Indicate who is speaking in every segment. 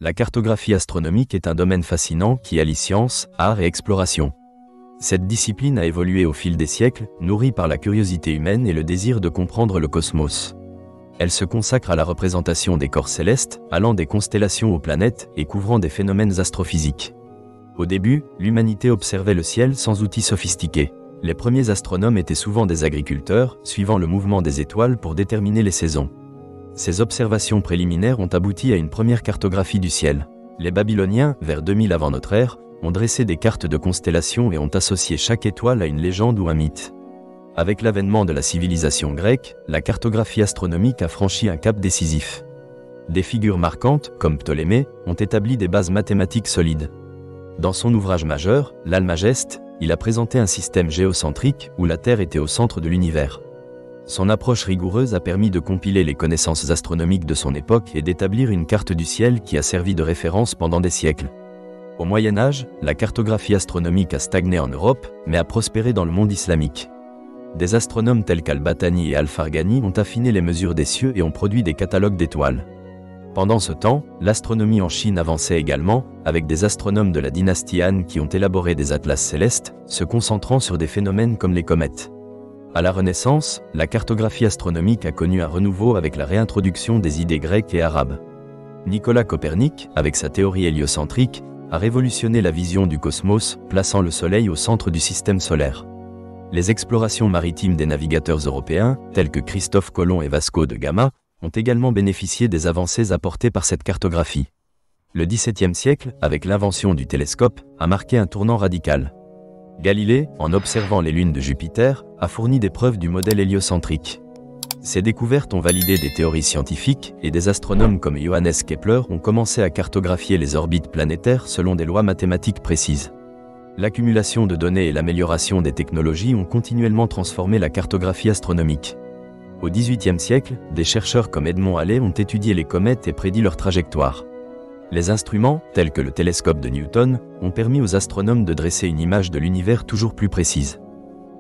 Speaker 1: La cartographie astronomique est un domaine fascinant qui allie science, art et exploration. Cette discipline a évolué au fil des siècles, nourrie par la curiosité humaine et le désir de comprendre le cosmos. Elle se consacre à la représentation des corps célestes, allant des constellations aux planètes et couvrant des phénomènes astrophysiques. Au début, l'humanité observait le ciel sans outils sophistiqués. Les premiers astronomes étaient souvent des agriculteurs, suivant le mouvement des étoiles pour déterminer les saisons. Ces observations préliminaires ont abouti à une première cartographie du ciel. Les Babyloniens, vers 2000 avant notre ère, ont dressé des cartes de constellations et ont associé chaque étoile à une légende ou un mythe. Avec l'avènement de la civilisation grecque, la cartographie astronomique a franchi un cap décisif. Des figures marquantes, comme Ptolémée, ont établi des bases mathématiques solides. Dans son ouvrage majeur, l'Almageste, il a présenté un système géocentrique où la Terre était au centre de l'univers. Son approche rigoureuse a permis de compiler les connaissances astronomiques de son époque et d'établir une carte du ciel qui a servi de référence pendant des siècles. Au Moyen Âge, la cartographie astronomique a stagné en Europe, mais a prospéré dans le monde islamique. Des astronomes tels qu'Al-Battani et Al-Farghani ont affiné les mesures des cieux et ont produit des catalogues d'étoiles. Pendant ce temps, l'astronomie en Chine avançait également, avec des astronomes de la dynastie Han qui ont élaboré des atlas célestes, se concentrant sur des phénomènes comme les comètes. À la Renaissance, la cartographie astronomique a connu un renouveau avec la réintroduction des idées grecques et arabes. Nicolas Copernic, avec sa théorie héliocentrique, a révolutionné la vision du cosmos, plaçant le Soleil au centre du système solaire. Les explorations maritimes des navigateurs européens, tels que Christophe Colomb et Vasco de Gama, ont également bénéficié des avancées apportées par cette cartographie. Le XVIIe siècle, avec l'invention du télescope, a marqué un tournant radical. Galilée, en observant les lunes de Jupiter, a fourni des preuves du modèle héliocentrique. Ces découvertes ont validé des théories scientifiques et des astronomes comme Johannes Kepler ont commencé à cartographier les orbites planétaires selon des lois mathématiques précises. L'accumulation de données et l'amélioration des technologies ont continuellement transformé la cartographie astronomique. Au XVIIIe siècle, des chercheurs comme Edmond Halley ont étudié les comètes et prédit leur trajectoire. Les instruments, tels que le télescope de Newton, ont permis aux astronomes de dresser une image de l'univers toujours plus précise.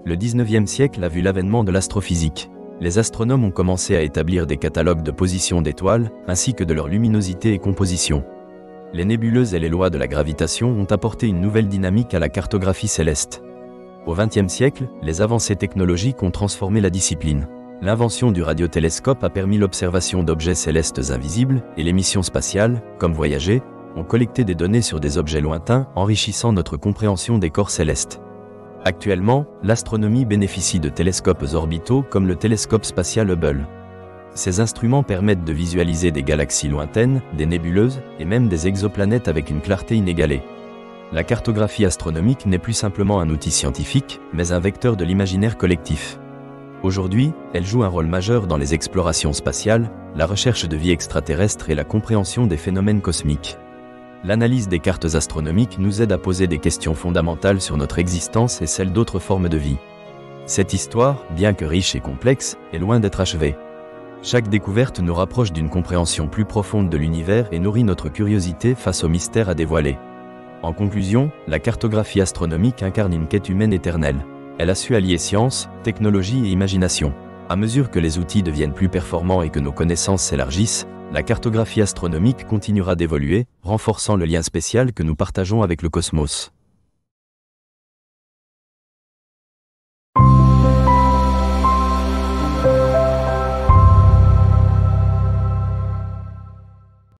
Speaker 1: Le XIXe siècle a vu l'avènement de l'astrophysique. Les astronomes ont commencé à établir des catalogues de positions d'étoiles, ainsi que de leur luminosité et composition. Les nébuleuses et les lois de la gravitation ont apporté une nouvelle dynamique à la cartographie céleste. Au XXe siècle, les avancées technologiques ont transformé la discipline. L'invention du radiotélescope a permis l'observation d'objets célestes invisibles, et les missions spatiales, comme Voyager, ont collecté des données sur des objets lointains, enrichissant notre compréhension des corps célestes. Actuellement, l'astronomie bénéficie de télescopes orbitaux comme le télescope spatial Hubble. Ces instruments permettent de visualiser des galaxies lointaines, des nébuleuses, et même des exoplanètes avec une clarté inégalée. La cartographie astronomique n'est plus simplement un outil scientifique, mais un vecteur de l'imaginaire collectif. Aujourd'hui, elle joue un rôle majeur dans les explorations spatiales, la recherche de vie extraterrestre et la compréhension des phénomènes cosmiques. L'analyse des cartes astronomiques nous aide à poser des questions fondamentales sur notre existence et celle d'autres formes de vie. Cette histoire, bien que riche et complexe, est loin d'être achevée. Chaque découverte nous rapproche d'une compréhension plus profonde de l'univers et nourrit notre curiosité face aux mystères à dévoiler. En conclusion, la cartographie astronomique incarne une quête humaine éternelle. Elle a su allier science, technologie et imagination. À mesure que les outils deviennent plus performants et que nos connaissances s'élargissent, la cartographie astronomique continuera d'évoluer, renforçant le lien spécial que nous partageons avec le cosmos.